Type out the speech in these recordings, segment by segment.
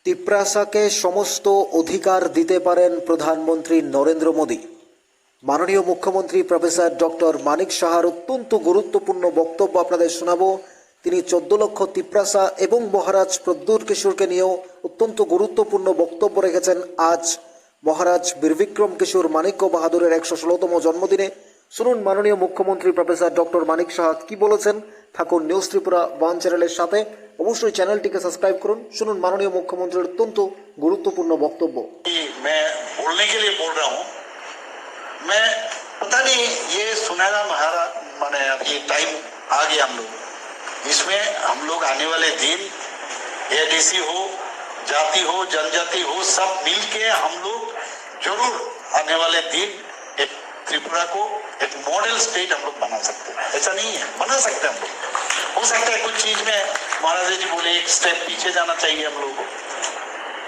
তিপ্রাসাকে সমস্ত অধিকার দিতে পারেন প্রধানমন্ত্রী নরেন্দ্র মোদী। মাননীয় মুখ্যমন্ত্রী প্রফেসর ডক্টর মানিক সাহার অত্যন্ত গুরুত্বপূর্ণ বক্তব্য আপনাদের শোনাবো। তিনি 14 লক্ষ তিপ্রাসা এবং মহারাজ প্রদ্যুৎ কিশোরকে নিয়েও অত্যন্ত গুরুত্বপূর্ণ বক্তব্য রেখেছেন। আজ মহারাজ বীরবিক্রম কিশোর মানিক্য বাহাদুরের 116তম জন্মদিনে শুনুন মাননীয় মুখ্যমন্ত্রী প্রফেসর ডক্টর মানিক সাহা কি বলেছেন। থাকুন নিউজ ত্রিপুরা 1 চ্যানেলের সাথে, অবশ্যই চ্যানেলটিকে সাবস্ক্রাইব করুন। শুনুন মাননীয় মুখ্যমন্ত্রীর অত্যন্ত গুরুত্বপূর্ণ বক্তব্য। मैं बोलने के लिए बोल रहा हूँ। मैं पता नहीं ये सुनहरा महारा माने अभी टाइम आ गया हम लोग, इसमें हम लोग आने वाले दिन एडीसी हो, जाति हो, जनजाति हो, सब मिल के हम लोग जरूर आने वाले दिन एक त्रिपुरा को एक मॉडल स्टेट हम लोग बना सकते हैं। ऐसा नहीं है, बना सकते हैं हम लोग। हो सकता है कुछ चीज में महाराज जी बोले एक स्टेप पीछे जाना चाहिए हम लोग को,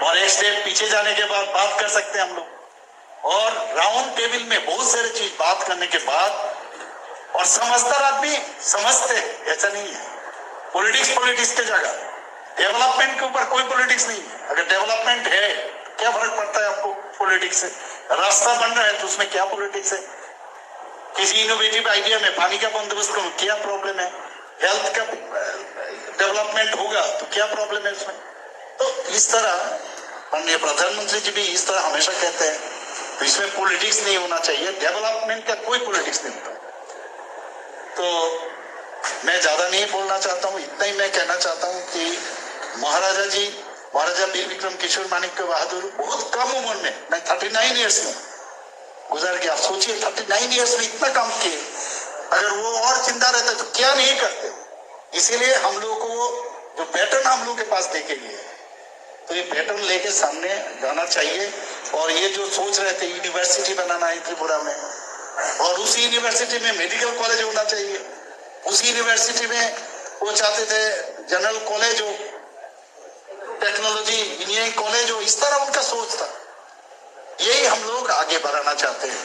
और एक स्टेप पीछे जाने के बाद बात कर सकते हैं हम लोग, और राउंड टेबल में बहुत सारी चीज बात करने के बाद, और समझदार आदमी समझते हैं, ऐसा नहीं है। पॉलिटिक्स के जगह डेवलपमेंट के ऊपर कोई पॉलिटिक्स नहीं है। अगर डेवलपमेंट है क्या फर्क पड़ता है आपको पॉलिटिक्स से? रास्ता बन रहा है तो उसमें क्या पॉलिटिक्स है? किसी इनोवेटिव आइडिया में पानी का बंदोबस्त करो, क्या प्रॉब्लम है? हेल्थ का डेवलपमेंट होगा तो क्या प्रॉब्लम है उसमें? तो इस तरह माननीय प्रधानमंत्री जी भी इस तरह हमेशा कहते हैं, तो इसमें पॉलिटिक्स नहीं होना चाहिए। डेवलपमेंट का कोई पॉलिटिक्स नहीं होता। तो मैं ज्यादा नहीं बोलना चाहता हूँ, इतना ही मैं कहना चाहता हूँ कि महाराजा वीरविक्रम किशोर मानिक्य बहादुर बहुत कम उम्र में, मैं 39 ईयर्स में गुजर गया। आप सोचिए 39 ईयर्स में इतना काम किए। अगर वो और जिंदा रहते तो क्या नहीं करते। इसीलिए हम लोगों को जो पैटर्न हम लोग के पास देके गए, तो ये पैटर्न लेके सामने जाना चाहिए। और ये जो सोच रहे थे यूनिवर्सिटी बनाना है त्रिपुरा में, और उसी यूनिवर्सिटी में मेडिकल कॉलेज होना चाहिए, उसी यूनिवर्सिटी में वो चाहते थे जनरल कॉलेज हो, टेक्नोलॉजी इंजीनियरिंग कॉलेज हो, इस तरह उनका सोच था। यही हम लोग आगे बढ़ाना चाहते हैं।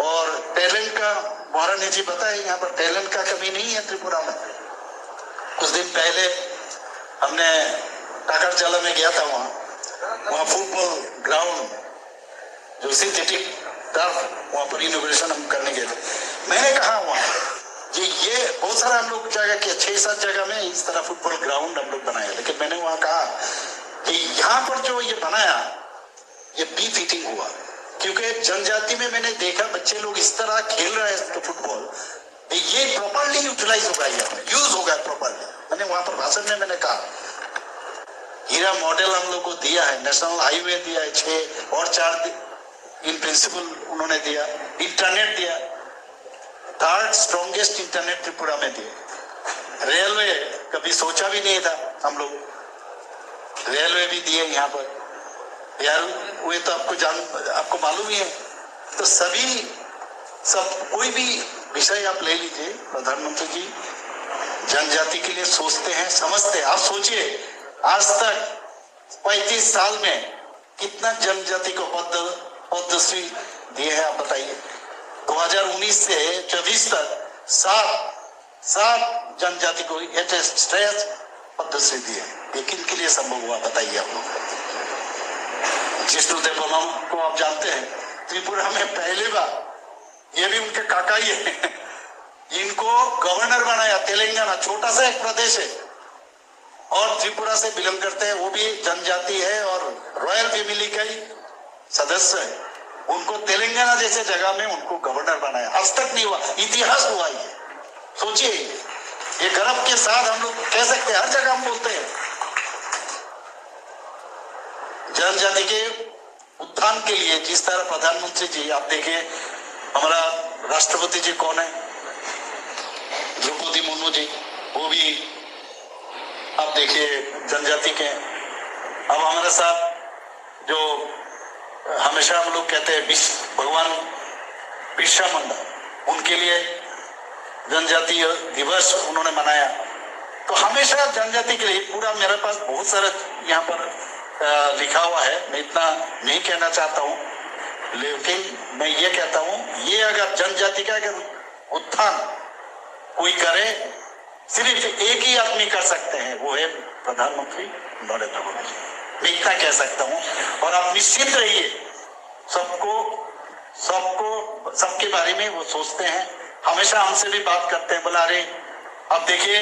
और टैलेंट का महारानी जी बताए, यहाँ पर टैलेंट का कमी नहीं है त्रिपुरा में। कुछ दिन पहले हमने टाकरजाला में गया था, वहाँ फुटबॉल ग्राउंड जो सिंथेटिक टर्फ, वहाँ पर इनोग्रेशन हम करने गए थे। मैंने कहा वहाँ ये बहुत सारा हम लोग जगह किया, 6-7 जगह में इस तरह फुटबॉल ग्राउंड हम लोग बनाया। लेकिन मैंने वहाँ कहा कि यहाँ पर जो ये बनाया ये बी फिटिंग हुआ, क्योंकि जनजाति में मैंने देखा बच्चे लोग इस तरह खेल रहे हैं तो फुटबॉल, ये प्रॉपरली यूटिलाइज होगा, यूज होगा प्रॉपरली। मैंने वहां पर भाषण में मैंने कहा हीरा मॉडल हम लोग को दिया है, नेशनल हाईवे दिया है 6 और 4 इन प्रिंसिपल उन्होंने दिया, इंटरनेट दिया, 3rd स्ट्रॉन्गेस्ट इंटरनेट त्रिपुरा में दिया। रेलवे कभी सोचा भी नहीं था हम लोग, रेलवे भी दिए यहाँ पर यार। वे तो आपको मालूम ही है। तो सब कोई भी विषय आप ले लीजिए, प्रधानमंत्री जी जनजाति के लिए सोचते हैं, समझते हैं। आप सोचिए आज तक 35 साल में कितना जनजाति को पद्मश्री दिए हैं, आप बताइए। 2019 से 24 तक 7 जनजाति को श्रेष्ठ पद्मश्री दिए। ये किन के लिए संभव हुआ बताइए आप लोग। जिष्णुदेव बर्मन को आप जानते हैं, त्रिपुरा में पहली बार, ये भी उनके काका ही है, इनको गवर्नर बनाया। तेलंगाना छोटा सा एक प्रदेश है और त्रिपुरा से बिलोंग करते हैं, वो भी जनजाति है और रॉयल फैमिली का ही सदस्य है। उनको तेलंगाना जैसे जगह में उनको गवर्नर बनाया। आज तक नहीं हुआ, इतिहास हुआ ये। सोचिए, ये गर्व के साथ हम लोग कह सकते हैं, हर जगह हम बोलते हैं। जनजाति के उत्थान के लिए जिस तरह प्रधानमंत्री जी, आप देखिए हमारा राष्ट्रपति जी कौन है, द्रौपदी मुर्मू जी, वो भी आप देखिए जनजाति के। अब हमारे साथ जो हमेशा हम लोग कहते हैं भगवान बिरसा मुंडा, उनके लिए जनजातीय दिवस उन्होंने मनाया। तो हमेशा जनजाति के लिए पूरा, मेरे पास बहुत सारा यहाँ पर लिखा हुआ है, मैं इतना नहीं कहना चाहता हूँ, लेकिन मैं ये कहता हूँ, ये अगर जनजाति का अगर उत्थान कोई करे सिर्फ एक ही आदमी कर सकते हैं, वो है प्रधानमंत्री नरेंद्र मोदी जी। मैं इतना कह सकता हूँ। और आप निश्चिंत रहिए, सबके बारे में वो सोचते हैं, हमेशा हमसे भी बात करते हैं, बोला अरे अब देखिए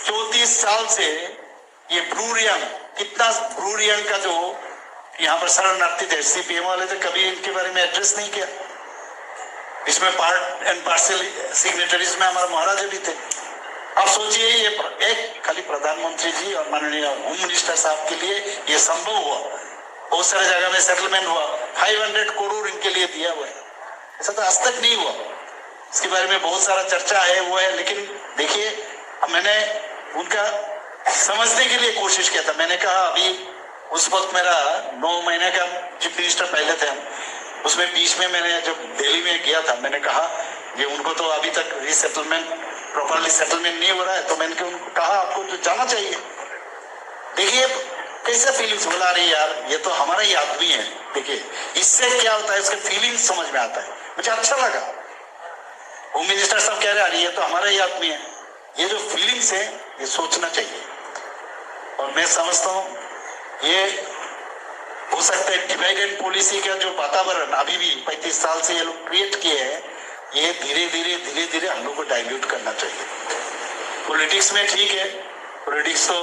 34 साल से ये ब्रूरियंग, कितना ब्रूरियंग का जो यहाँ पर शरणार्थी थे, सीपीएम वाले थे, कभी इनके बारे में एड्रेस नहीं किया। इसमें पार्ट एंड पार्सल सिग्नेटरीज में हमारे महाराजा भी थे। अब सोचिए, ये एक खाली प्रधानमंत्री जी और माननीय होम मिनिस्टर साहब के लिए ये संभव हुआ। बहुत सारे जगह में सेटलमेंट हुआ, 500 करोड़ इनके लिए दिया हुआ है। ऐसा तो आज तक नहीं हुआ। इसके बारे में बहुत सारा चर्चा है, वो है, लेकिन देखिए मैंने उनका समझने के लिए कोशिश किया था। मैंने कहा अभी उस वक्त मेरा 9 महीने का चीफ मिनिस्टर पहले थे हम, उसमें बीच में मैंने जब दिल्ली में गया था, मैंने कहा ये उनको तो अभी तक रीसेटलमेंट, प्रॉपरली सेटलमेंट नहीं हो रहा है, तो मैंने उनको कहा आपको तो जाना चाहिए। देखिए कैसे फीलिंग्स, बोला रही यार ये तो हमारा ही आदमी है। देखिए इससे क्या होता है, उसके फीलिंग्स समझ में आता है। मुझे अच्छा लगा, होम मिनिस्टर साहब कह रहे हैं ये तो हमारा ही आदमी है। ये जो फीलिंग्स है ये सोचना चाहिए। और मैं समझता हूँ ये हो सकता है डिवाइड पॉलिसी का जो वातावरण अभी भी 35 साल से ये लोग क्रिएट किए हैं, ये धीरे धीरे हम लोग को डाइल्यूट करना चाहिए। पॉलिटिक्स में ठीक है, पॉलिटिक्स तो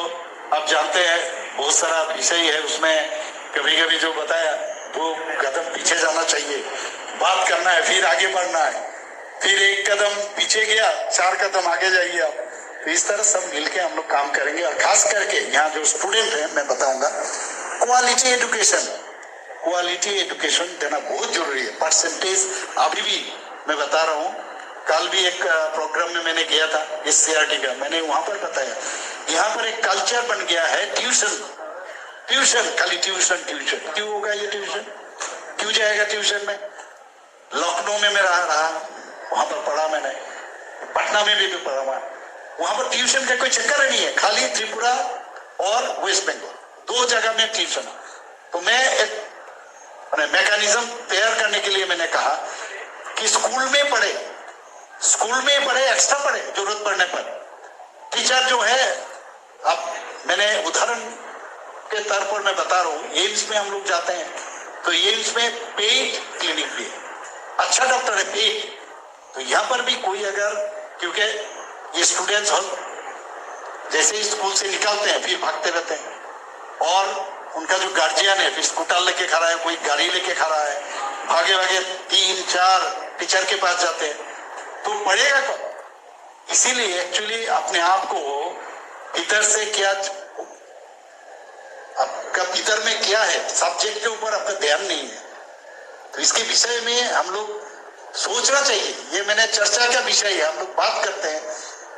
आप जानते हैं बहुत सारा विषय है, उसमें कभी कभी जो बताया वो कदम पीछे जाना चाहिए, बात करना है, फिर आगे बढ़ना है, फिर एक कदम पीछे गया 4 कदम आगे जाइए आप। तो इस तरह सब मिलके हम लोग काम करेंगे। और खास करके यहाँ जो स्टूडेंट हैं, मैं बताऊंगा क्वालिटी एजुकेशन देना बहुत जरूरी है। परसेंटेज अभी भी मैं बता रहा हूँ, कल भी एक प्रोग्राम में मैंने गया था इस सीआरटी का, मैंने वहां पर बताया यहाँ पर एक कल्चर बन गया है ट्यूशन, खाली ट्यूशन। क्यों होगा ये ट्यूशन? क्यों जाएगा ट्यूशन में? लखनऊ में मैं रहा, वहां पर पढ़ा मैंने, पटना में भी पढ़ा, वहां पर ट्यूशन का कोई चक्कर नहीं है, खाली त्रिपुरा और वेस्ट बंगाल 2 जगह में ट्यूशन। तो मैं एक मैकेनिज्म तैयार करने के लिए मैंने कहा कि स्कूल में पढ़े, एक्स्ट्रा पढ़े, जरूरत पड़ने पर। टीचर जो है, अब मैंने उदाहरण के तौर पर मैं बता रहा हूँ, एम्स में हम लोग जाते हैं तो एम्स में पेड क्लिनिक भी है, अच्छा डॉक्टर है पेड। तो यहाँ पर भी कोई अगर, क्योंकि ये स्टूडेंट्स जैसे ही स्कूल से निकलते हैं फिर भागते रहते हैं, और उनका जो गार्जियन है फिर स्कूटर लेके खड़ा है, कोई गाड़ी लेके खड़ा है, भागे 3-4 टीचर के पास जाते हैं, तो पढ़ेगा कब? इसीलिए एक्चुअली अपने आप को भीतर से क्या, आपका भीतर में क्या है, सब्जेक्ट के ऊपर आपका ध्यान नहीं है। तो इसके विषय में हम लोग सोचना चाहिए। ये मैंने चर्चा का विषय है, हम लोग बात करते हैं।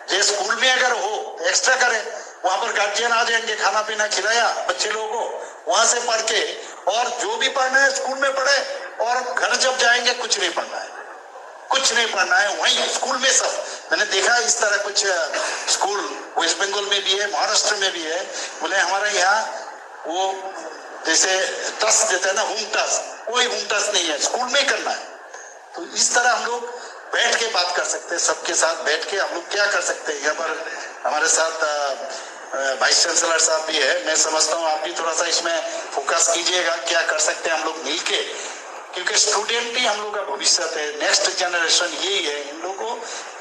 जो स्कूल में अगर हो तो एक्स्ट्रा करें, वहां पर गार्जियन आ जाएंगे, खाना पीना खिलाया बच्चे लोगों को, वहां से पढ़ के, और जो भी पढ़ना है स्कूल में पढ़े, और घर जब जाएंगे कुछ नहीं पढ़ना है, वहीं स्कूल में सब। मैंने देखा इस तरह कुछ स्कूल वेस्ट बंगाल में भी है, महाराष्ट्र में भी है, बोले हमारे यहाँ वो जैसे टस देते हैं ना, होम टस, कोई होम टस नहीं है, स्कूल में करना है। तो इस तरह हम लोग बैठ के बात कर सकते हैं, सबके साथ बैठ के हम लोग क्या कर सकते हैं। यहाँ पर हमारे साथ वाइस चांसलर साहब भी है, मैं समझता हूँ आप भी थोड़ा सा इसमें फोकस कीजिएगा, क्या कर सकते हैं हम लोग मिलके, क्योंकि स्टूडेंट ही हम लोग का भविष्य है, नेक्स्ट जनरेशन यही है। इन लोगों को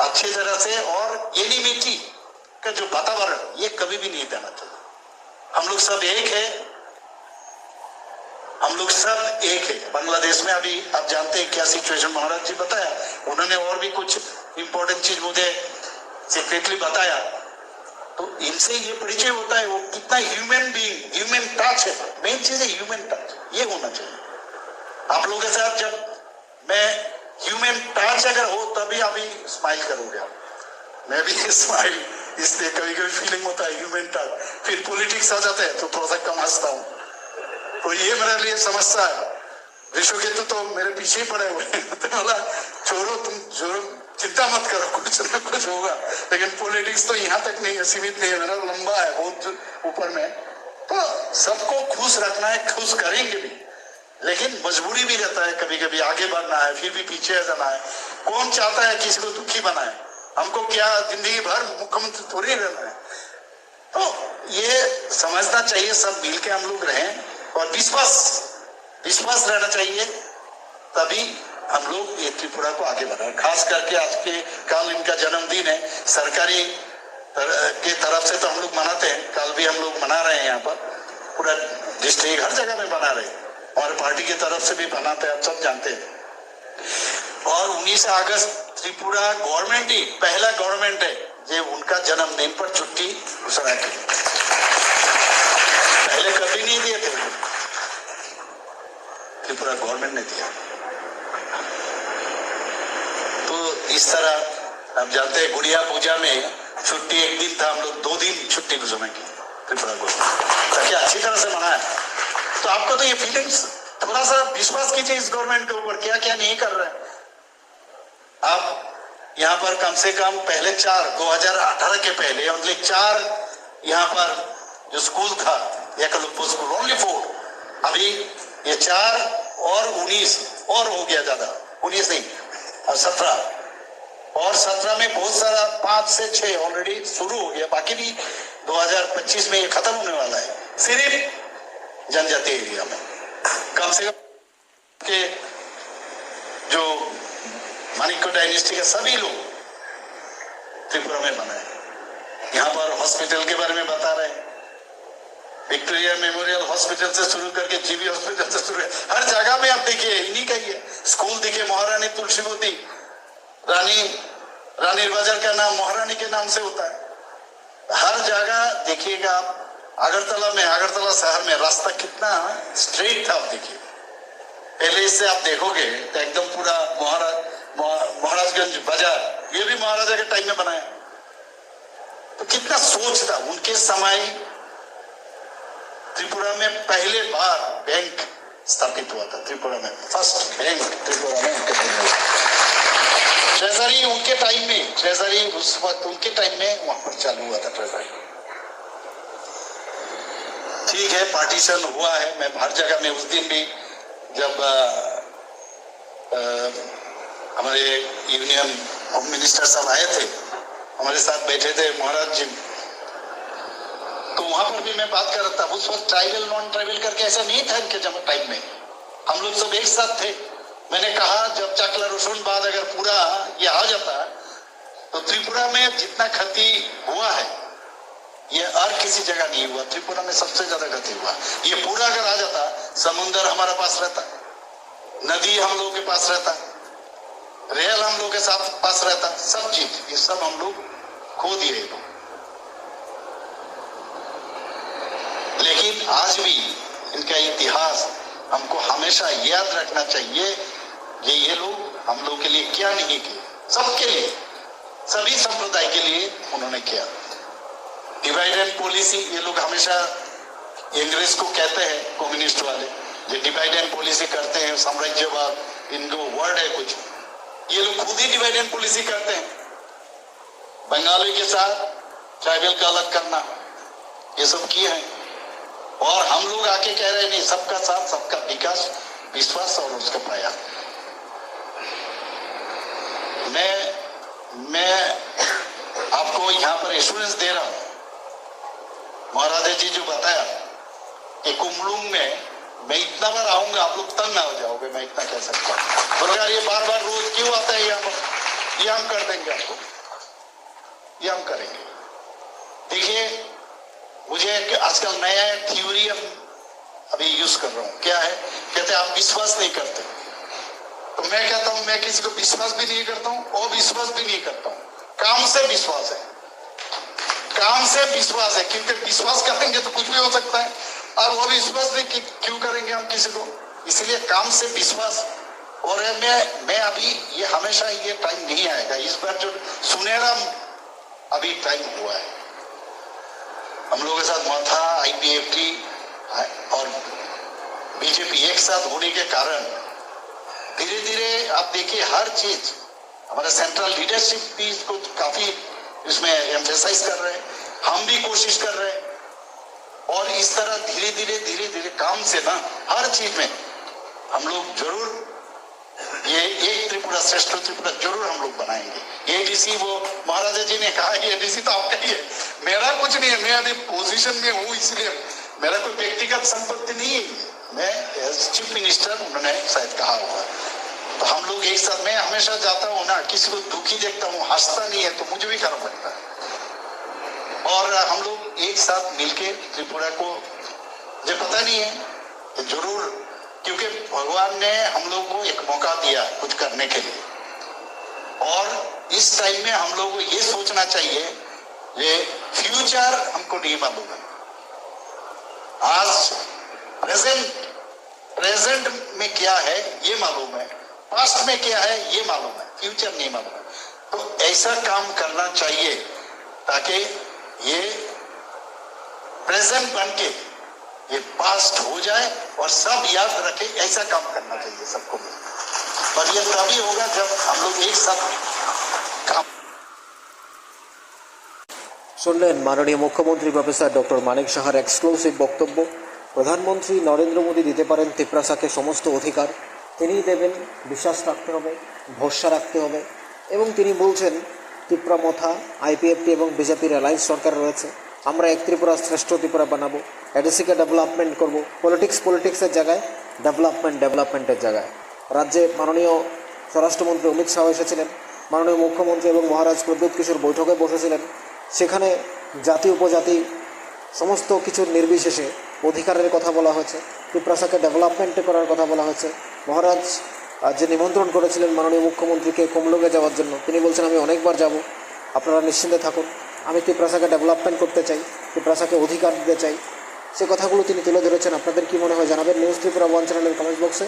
अच्छी तरह से, और एनिमिटी का जो वातावरण ये कभी भी नहीं देना चाहिए। हम लोग सब एक है, बांग्लादेश में अभी आप जानते हैं क्या सिचुएशन, महाराज जी बताया, उन्होंने और भी कुछ इंपॉर्टेंट चीज मुझे सीक्रेटली बताया। तो इनसे ये परिचय होता है वो कितना ह्यूमन बीइंग, ह्यूमन टच है, मेन चीज है ह्यूमन टच, ये होना चाहिए आप लोगों के साथ। जब मैं ह्यूमन टच अगर हो तभी अभी स्माइल करोगे आप, मैं भी स्माइल, इसलिए कभी कभी फीलिंग होता है ह्यूमन टच। फिर पॉलिटिक्स आ जाते हैं तो थोड़ा सा कम हंसता हूँ, तो ये मेरे लिए समस्या है। ऋषिकेतु तो मेरे पीछे ही पड़े हुए हैं, तो बोला छोड़ो तुम, चिंता मत करो, कुछ ना कुछ होगा। लेकिन पॉलिटिक्स तो यहाँ तक नहीं है, सीमित नहीं है, मेरा लंबा है बहुत ऊपर में। तो सबको खुश रखना है, खुश करेंगे भी, लेकिन मजबूरी भी रहता है कभी कभी, आगे बढ़ना है फिर भी पीछे जाना है। कौन चाहता है किसी को दुखी बनाए? हमको क्या जिंदगी भर मुख्यमंत्री थोड़ी रहना है। तो ये समझना चाहिए, सब मिल के हम लोग रहें और विश्वास रहना चाहिए, तभी हम लोग ये त्रिपुरा को आगे बढ़ा। खास करके आज के कल इनका जन्मदिन है, सरकारी के तरफ से तो हम लोग मनाते हैं, कल भी हम लोग मना रहे हैं, यहाँ पर पूरा डिस्ट्रिक्ट हर जगह में बना रहे हैं, हमारे पार्टी की तरफ से भी बनाते हैं, आप सब जानते हैं। और 19 अगस्त त्रिपुरा गवर्नमेंट ही पहला गवर्नमेंट है जो उनका जन्मदिन पर छुट्टी घोषणा की, पहले कभी नहीं दिए थे, त्रिपुरा गवर्नमेंट ने दिया। तो इस तरह आप जानते हैं गुड़िया पूजा में छुट्टी एक दिन था, हम लोग 2 दिन छुट्टी घोषणा की त्रिपुरा को, ताकि अच्छी तरह से मनाए। तो आपको तो ये फीलिंग्स, थोड़ा सा विश्वास कीजिए इस गवर्नमेंट के ऊपर, क्या क्या नहीं कर रहे हैं। आप यहाँ पर कम से कम पहले 2018 के पहले ओनली 4 यहाँ पर जो स्कूल था, एकलव्य स्कूल, ओनली 4, अभी ये 4 और 19 और हो गया, ज्यादा 19 नहीं और 17, और 17 में बहुत सारा 5 से 6 ऑलरेडी शुरू हो गया, बाकी भी 2025 में ये खत्म होने वाला है, सिर्फ जनजातीय एरिया में। कम से कम के जो मानिक्य डायनेस्टी के सभी लोग त्रिपुरा में बनाए। यहाँ पर हॉस्पिटल के बारे में बता रहे हैं, विक्टोरिया मेमोरियल हॉस्पिटल से शुरू करके जीबी हॉस्पिटल से शुरू, हर जगह में आप देखिए इन्हीं का ही है। स्कूल देखिए, महारानी तुलसीवती, रानी बाजार का नाम महारानी के नाम से होता है। हर जगह देखिएगा आप, अगरतला शहर में रास्ता कितना स्ट्रेट था, आप देखिए। पहले इससे आप देखोगे तो एकदम पूरा महाराजगंज बाजार, ये भी महाराजा के टाइम में बनाया। तो कितना सोच था उनके समय। त्रिपुरा में पहले बार बैंक स्थापित हुआ था, त्रिपुरा में फर्स्ट बैंक त्रिपुरा में ट्रेजरी उनके टाइम में, ट्रेजरी उस वक्त उनके टाइम में वहां पर चालू हुआ था ट्रेजरी। ठीक है, पार्टीशन हुआ है, मैं हर जगह में उस दिन भी जब हमारे यूनियन होम मिनिस्टर साहब आए थे, हमारे साथ बैठे थे महाराज जी, तो वहां पर भी मैं बात कर रहा था। उस वक्त ट्राइबल नॉन ट्राइबल करके ऐसा नहीं था इनके जब टाइम में, हम लोग सब एक साथ थे। मैंने कहा जब चकला रोशन बाद अगर पूरा ये आ जाता तो त्रिपुरा में जितना क्षति हुआ है ये और किसी जगह नहीं हुआ, त्रिपुरा में सबसे ज्यादा क्षति हुआ। ये पूरा अगर आ जाता, समुद्र हमारा पास रहता, नदी हम लोगों के पास रहता, रेल हम लोग के साथ पास रहता, सब चीज ये सब हम लोग खो दिए। लेकिन आज भी इनका इतिहास हमको हमेशा याद रखना चाहिए कि ये लोग हम लोग के लिए क्या नहीं किए, सबके लिए, सभी संप्रदाय के लिए उन्होंने किया। डिवाइड एंड पॉलिसी, ये लोग हमेशा अंग्रेज को कहते हैं कम्युनिस्ट वाले, जो डिवाइड एंड पॉलिसी करते हैं, साम्राज्यवाद इनको वर्ड है कुछ, ये लोग खुद ही डिवाइड एंड पॉलिसी करते हैं। बंगाली के साथ ट्राइबल का अलग करना, ये सब किए हैं। और हम लोग आके कह रहे नहीं, सबका साथ, सबका विकास, विश्वास और उसका प्रयास। मैं आपको यहाँ पर एश्योरेंस दे रहा हूं, महाराजा जी जो बताया कि कुमलुंग में मैं इतना बार आऊंगा, आप लोग तंग ना हो जाओगे, मैं इतना कह सकता हूँ। बोलो यार ये बार बार रोज क्यों आता है यहाँ पर, ये हम कर देंगे आपको, ये हम करेंगे। देखिए मुझे आजकल नया थ्योरी अभी यूज कर रहा हूँ, क्या है, कहते हैं आप विश्वास नहीं करते, तो मैं कहता हूं मैं किसी को विश्वास भी नहीं करता हूं और विश्वास भी नहीं करता हूं। काम से विश्वास है, काम से विश्वास है, क्योंकि विश्वास करेंगे तो कुछ भी हो सकता है, और वो विश्वास नहीं क्यों करेंगे हम किसी को, इसलिए काम से विश्वास। और मैं अभी ये हमेशा ये टाइम नहीं आएगा, इस बार जो सुनहरा अभी टाइम हुआ है, हम लोगों के साथ हुआ था IPFT और बीजेपी एक साथ होने के कारण धीरे धीरे आप देखिए हर चीज, हमारा सेंट्रल लीडरशिप भी इसको काफी इसमें एम्फेसाइज कर रहे हैं, हम भी कोशिश कर रहे हैं। और इस तरह धीरे धीरे काम से ना हर चीज में हम लोग जरूर ये एक त्रिपुरा श्रेष्ठ त्रिपुरा जरूर हम लोग बनाएंगे। एडीसी वो महाराजा जी ने कहा एडीसी तो आपका ही है, मेरा कुछ नहीं है, मैं अभी पोजीशन में हूँ, इसलिए मेरा कोई व्यक्तिगत संपत्ति नहीं है। मैं चीफ मिनिस्टर, उन्होंने शायद कहा होगा, तो हम लोग एक साथ, मैं हमेशा जाता हूँ ना, किसी को दुखी देखता हूँ, हंसता नहीं है तो मुझे भी खराब लगता है। और हम लोग एक साथ मिलके त्रिपुरा को, मुझे पता नहीं है तो जरूर, क्योंकि भगवान ने हम लोग को एक मौका दिया कुछ करने के लिए, और इस टाइम में हम लोग को ये सोचना चाहिए, ये फ्यूचर हमको नहीं मालूम है। आज प्रेजेंट में क्या है ये मालूम है, पास्ट में क्या है ये मालूम है, फ्यूचर नहीं मालूम है। तो ऐसा काम करना चाहिए ताकि ये प्रेजेंट बन के ये पास्ट हो जाए और सब याद रखे। ऐसा काम करना चाहिए सबको, और ये तभी होगा जब हम लोग एक साथ काम। শুনলেন মাননীয় মুখ্যমন্ত্রী প্রফেসর ডক্টর মানিক সাহার এক্সক্লুসিভ বক্তব্য। প্রধানমন্ত্রী নরেন্দ্র মোদী দিতে পারেন তিপ্রাসাকে সমস্ত অধিকার, তিনিই দেবেন, বিশ্বাস রাখতে হবে, ভরসা রাখতে হবে। এবং তিনি বলছেন ত্রিপুরা আইপিএফটি এবং বিজেপির অ্যালায়েন্স সরকার রয়েছে, আমরা এক ত্রিপুরা শ্রেষ্ঠ ত্রিপুরা বানাবো, এডিসিকে ডেভেলপমেন্ট করব, পলিটিক্সের জায়গায় ডেভেলপমেন্টের জায়গায়। রাজ্যে মাননীয় স্বরাষ্ট্রমন্ত্রী অমিত শাহ এসেছিলেন, মাননীয় মুখ্যমন্ত্রী এবং মহারাজ প্রদ্যুৎ কিশোর বৈঠকে বসেছিলেন। সেখানে জাতি উপজাতি সমস্ত কিছুর নির্বিশেষে অধিকারের কথা বলা হয়েছে, ত্রিপুরাকে ডেভেলপমেন্ট করার কথা বলা হয়েছে। মহারাজ যে নিমন্ত্রণ করেছিলেন মাননীয় মুখ্যমন্ত্রীকে কুমলুঙ্গে যাওয়ার জন্য, তিনি বলছেন আমি অনেকবার যাব, আপনারা নিশ্চিন্তে থাকুন, আমি ত্রিপুরাকে ডেভেলপমেন্ট করতে চাই, ত্রিপুরাকে অধিকার দিতে চাই। সে কথাগুলো তিনি তুলে ধরেছেন। আপনাদের কী মনে হয় জানাবেন নিউজ ত্রিপুরা ওয়ান চ্যানেলের কমেন্ট বক্সে।